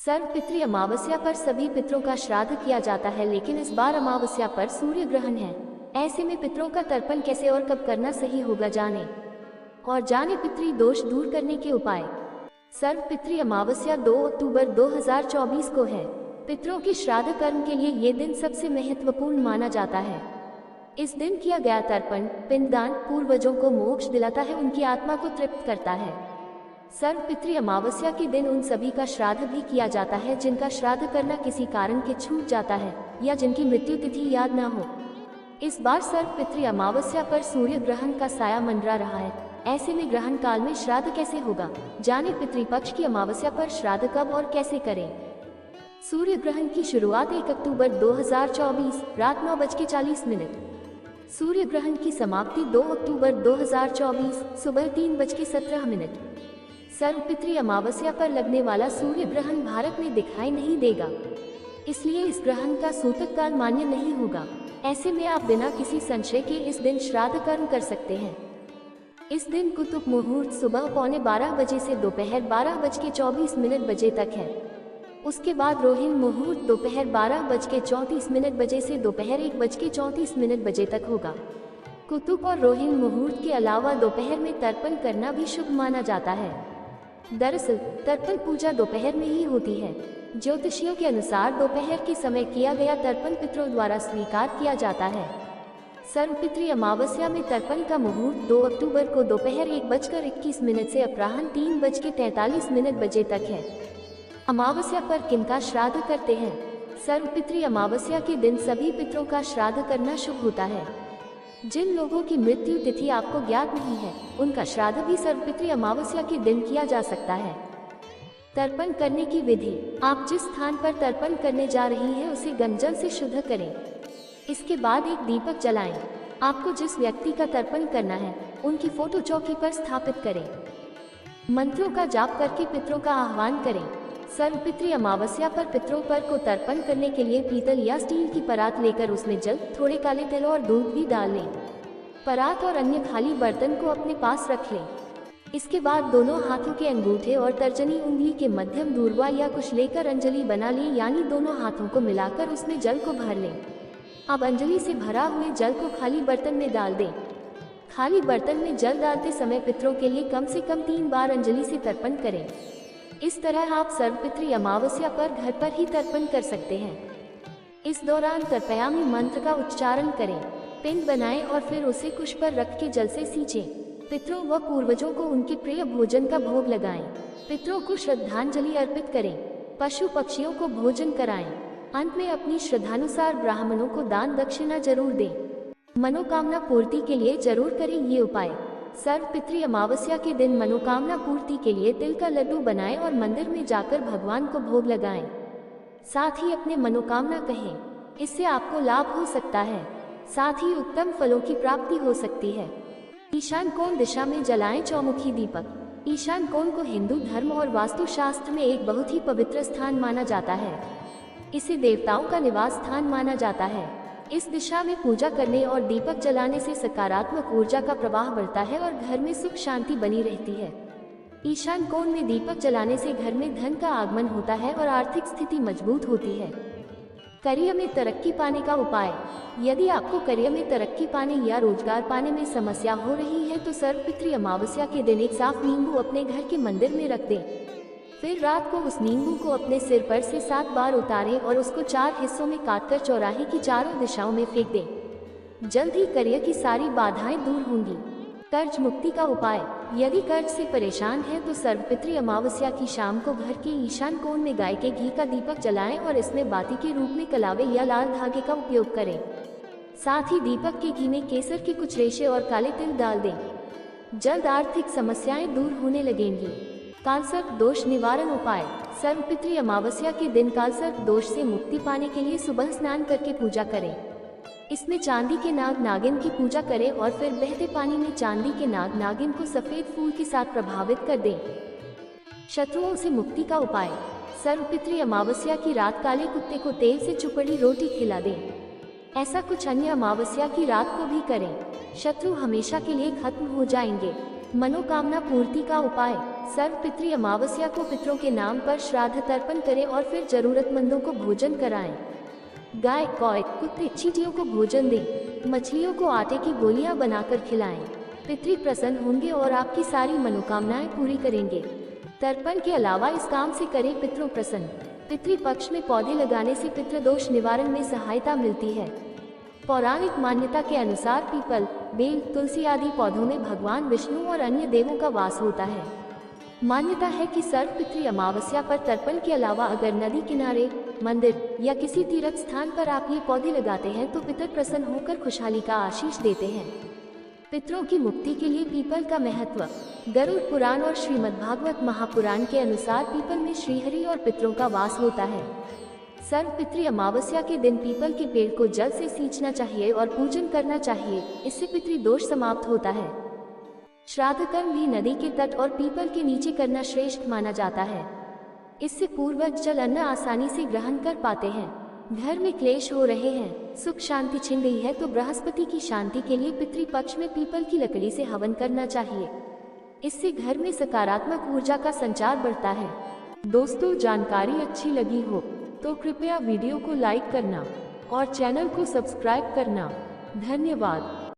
सर्वपितृ अमावस्या पर सभी पितरों का श्राद्ध किया जाता है, लेकिन इस बार अमावस्या पर सूर्य ग्रहण है। ऐसे में पितरों का तर्पण कैसे और कब करना सही होगा, जाने पितृ दोष दूर करने के उपाय। सर्वपितृ अमावस्या 2 अक्टूबर 2024 को है। पितरों के श्राद्ध कर्म के लिए ये दिन सबसे महत्वपूर्ण माना जाता है। इस दिन किया गया तर्पण पिंडदान पूर्वजों को मोक्ष दिलाता है, उनकी आत्मा को तृप्त करता है। सर्वपितृ अमावस्या के दिन उन सभी का श्राद्ध भी किया जाता है जिनका श्राद्ध करना किसी कारण के छूट जाता है या जिनकी मृत्यु तिथि याद ना हो। इस बार सर्वपितृ अमावस्या पर सूर्य ग्रहण का साया मंडरा रहा है। ऐसे में ग्रहण काल में श्राद्ध कैसे होगा, जाने पितृपक्ष की अमावस्या पर श्राद्ध कब और कैसे करें। सूर्य ग्रहण की शुरुआत 1 अक्टूबर 2024 रात 9:40। सूर्य ग्रहण की समाप्ति 2 अक्टूबर 2024 सुबह 3:17। सर्वपितृ अमावस्या पर लगने वाला सूर्य ग्रहण भारत में दिखाई नहीं देगा, इसलिए इस ग्रहण का सूतक काल मान्य नहीं होगा। ऐसे में आप बिना किसी संशय के इस दिन श्राद्ध कर्म कर सकते हैं। इस दिन कुतुब मुहूर्त सुबह 11:15 बजे से दोपहर 12:24 बजे तक है। उसके बाद रोहिणी मुहूर्त दोपहर 12:34 बजे से दोपहर 1:34 बजे तक होगा। कुतुब और रोहिणी मुहूर्त के अलावा दोपहर में तर्पण करना भी शुभ माना जाता है। दरअसल तर्पण पूजा दोपहर में ही होती है। ज्योतिषियों के अनुसार दोपहर के समय किया गया तर्पण पितरों द्वारा स्वीकार किया जाता है। सर्वपितृ अमावस्या में तर्पण का मुहूर्त 2 अक्टूबर को दोपहर 1:21 से अपराह्न 3:43 बजे तक है। अमावस्या पर किनका श्राद्ध करते हैं। सर्वपितृ अमावस्या के दिन सभी पितरों का श्राद्ध करना शुभ होता है। जिन लोगों की मृत्यु तिथि आपको ज्ञात नहीं है, उनका श्राद्ध भी सर्वपितृ अमावस्या के दिन किया जा सकता है। तर्पण करने की विधि। आप जिस स्थान पर तर्पण करने जा रही हैं उसे गंजल से शुद्ध करें। इसके बाद एक दीपक जलाएं। आपको जिस व्यक्ति का तर्पण करना है उनकी फोटो चौकी पर स्थापित करें। मंत्रों का जाप करके पितरों का आह्वान करें। सर्वपितृ अमावस्या पर पितरों पर को तर्पण करने के लिए पीतल या स्टील की परात लेकर उसमें जल, थोड़े काले तिल और दूध भी डाल लें। परात और अन्य खाली बर्तन को अपने पास रख लें। इसके बाद दोनों हाथों के अंगूठे और तर्जनी उंगली के मध्यम दूरवा या कुछ लेकर अंजलि बना लें, यानी दोनों हाथों को मिलाकर उसमें जल को भर लें। अब अंजलि से भरा हुए जल को खाली बर्तन में डाल दें। खाली बर्तन में जल डालते समय पितरों के लिए कम से कम 3 बार अंजलि से तर्पण करें। इस तरह आप सर्वपितृ अमावस्या पर घर पर ही तर्पण कर सकते हैं। इस दौरान तर्पयामि मंत्र का उच्चारण करें। पिंड बनाएं और फिर उसे कुश पर रख के जल से सींचें। पितरों व पूर्वजों को उनके प्रिय भोजन का भोग लगाएं। पितरों को श्रद्धांजलि अर्पित करें। पशु पक्षियों को भोजन कराएं। अंत में अपनी श्रद्धानुसार ब्राह्मणों को दान दक्षिणा जरूर दें। मनोकामना पूर्ति के लिए जरूर करें ये उपाय। सर्वपितृ अमावस्या के दिन मनोकामना पूर्ति के लिए तिल का लड्डू बनाएं और मंदिर में जाकर भगवान को भोग लगाएं। साथ ही अपने मनोकामना कहें, इससे आपको लाभ हो सकता है। साथ ही उत्तम फलों की प्राप्ति हो सकती है। ईशान कोण दिशा में जलाएं चौमुखी दीपक। ईशान कोण को हिंदू धर्म और वास्तुशास्त्र में एक बहुत ही पवित्र स्थान माना जाता है। इसे देवताओं का निवास स्थान माना जाता है। इस दिशा में पूजा करने और दीपक जलाने से सकारात्मक ऊर्जा का प्रवाह बढ़ता है और घर में सुख शांति बनी रहती है। ईशान कोण में दीपक जलाने से घर में धन का आगमन होता है और आर्थिक स्थिति मजबूत होती है। करियर में तरक्की पाने का उपाय। यदि आपको करियर में तरक्की पाने या रोजगार पाने में समस्या हो रही है तो सर्वपितृ अमावस्या के दिन एक साफ नींबू अपने घर के मंदिर में रख दें। फिर रात को उस नींबू को अपने सिर पर से 7 बार उतारें और उसको 4 हिस्सों में काटकर चौराहे की चारों दिशाओं में फेंक दें। जल्द ही करियर की सारी बाधाएं दूर होंगी। कर्ज मुक्ति का उपाय। यदि कर्ज से परेशान हैं तो सर्वपितृ अमावस्या की शाम को घर के ईशान कोण में गाय के घी का दीपक जलाएं और इसमें बाती के रूप में कलावे या लाल धागे का उपयोग करें। साथ ही दीपक के घी में केसर के कुछ रेशे और काले तिल डाल दें। जल्द आर्थिक समस्याएं दूर होने लगेंगी। कालसर्प दोष निवारण उपाय। सर्वपितृ अमावस्या के दिन कालसर्प दोष से मुक्ति पाने के लिए सुबह स्नान करके पूजा करें। इसमें चांदी के नाग नागिन की पूजा करें और फिर बहते पानी में चांदी के नाग नागिन को सफेद फूल के साथ प्रभावित कर दें। शत्रुओं से मुक्ति का उपाय। सर्वपितृ अमावस्या की रात काले कुत्ते को तेल से चुपड़ी रोटी खिला दें। ऐसा कुछ अन्य अमावस्या की रात को भी करें। शत्रु हमेशा के लिए खत्म हो जाएंगे। मनोकामना पूर्ति का उपाय। सर्वपितृ अमावस्या को पितरों के नाम पर श्राद्ध तर्पण करें और फिर जरूरतमंदों को भोजन कराएं। गाय, कौए, कुत्ते, चींटियों को भोजन दें। मछलियों को आटे की गोलियां बनाकर खिलाएं। पितृ प्रसन्न होंगे और आपकी सारी मनोकामनाएं पूरी करेंगे। तर्पण के अलावा इस काम से करें पितरों प्रसन्न। पितृ पक्ष में पौधे लगाने से पितृदोष निवारण में सहायता मिलती है। पौराणिक मान्यता के अनुसार पीपल, बेल, तुलसी आदि पौधों में भगवान विष्णु और अन्य देवों का वास होता है। मान्यता है कि सर्वपितृ अमावस्या पर तर्पण के अलावा अगर नदी किनारे, मंदिर या किसी तीर्थ स्थान पर आप ये पौधे लगाते हैं तो पितर प्रसन्न होकर खुशहाली का आशीष देते हैं। पितरों की मुक्ति के लिए पीपल का महत्व। गरुड़ पुराण और श्रीमद्भागवत महापुराण के अनुसार पीपल में श्रीहरि और पितरों का वास होता है। सर्वपितृ अमावस्या के दिन पीपल के पेड़ को जल से सींचना चाहिए और पूजन करना चाहिए, इससे पितृदोष समाप्त होता है। श्राद्ध कर्म भी नदी के तट और पीपल के नीचे करना श्रेष्ठ माना जाता है। इससे पूर्वज जल अन्न आसानी से ग्रहण कर पाते हैं। घर में क्लेश हो रहे हैं, सुख शांति छिन गई है तो बृहस्पति की शांति के लिए पितृ पक्ष में पीपल की लकड़ी से हवन करना चाहिए। इससे घर में सकारात्मक ऊर्जा का संचार बढ़ता है। दोस्तों, जानकारी अच्छी लगी हो तो कृपया वीडियो को लाइक करना और चैनल को सब्सक्राइब करना। धन्यवाद।